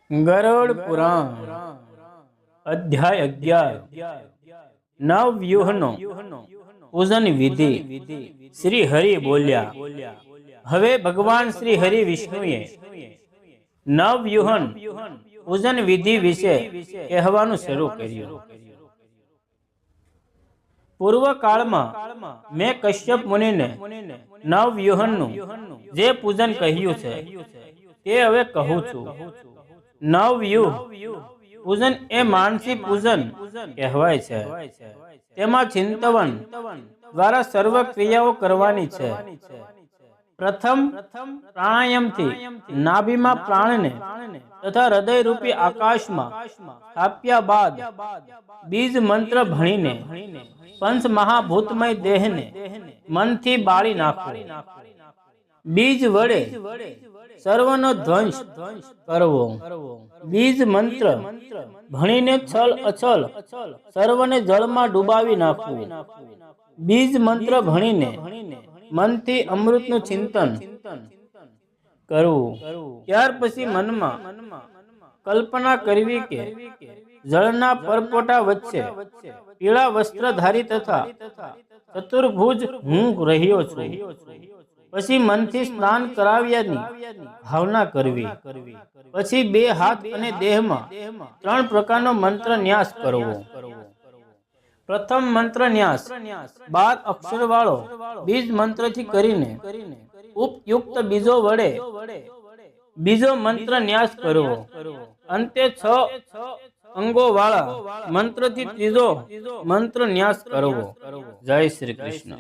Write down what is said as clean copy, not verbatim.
ગરુડ પુરાણ અધ્યાય 11 નવવ્યુહનો પૂજન વિધિ। શ્રી હરિ બોલ્યા, હવે ભગવાન શ્રી હરિ વિષ્ણુએ નવવ્યુહન પૂજન વિધિ વિશે કહેવાનું શરૂ કર્યું। પૂર્વ કાળમાં મેં કશ્યપ મુનિને નવવ્યુહનનું જે પૂજન કહ્યું છે તે હવે કહું છું। નવવ્યુહ પૂજન એ માનસી પૂજન કહેવાય છે। તેમાં ચિંતવન દ્વારા સર્વ ક્રિયાઓ કરવાની છે। પ્રથમ પ્રાણાયામથી નાભીમાં પ્રાણને તથા હૃદય રૂપી આકાશમાં સ્થાપ્યા બાદ બીજ મંત્ર ભણીને પંચ મહાભૂતમય દેહને મનથી બાળી નાખો। બીજ વડે સર્વનો ધ્વંસ કરવો। બીજ મંત્ર ભણીને છલ અછલ સર્વને જળમાં ડૂબાવી નાખવું। બીજ મંત્ર ભણીને મનથી અમૃતનું ચિંતન કરવું। ત્યાર પછી મનમાં કલ્પના કરવી કે જળના પરપોટા વચ્ચે પીળા વસ્ત્રધારી તથા ચતુર્ભુજ હું રહ્યો છું। પછી મનથી સ્નાન કરાવ્યાની ભાવના કરવી। પછી બે હાથ અને દેહમાં 3 પ્રકારનો મંત્ર ન્યાસ કરવો। પ્રથમ મંત્ર ન્યાસ 12 અક્ષર વાળો બીજ મંત્રથી કરીને ઉપયુક્ત બીજો વડે બીજો મંત્ર ન્યાસ કરવો। અંતે 6 અંગો વાળા મંત્રથી ત્રીજો મંત્ર ન્યાસ કરવો। જય શ્રી કૃષ્ણ।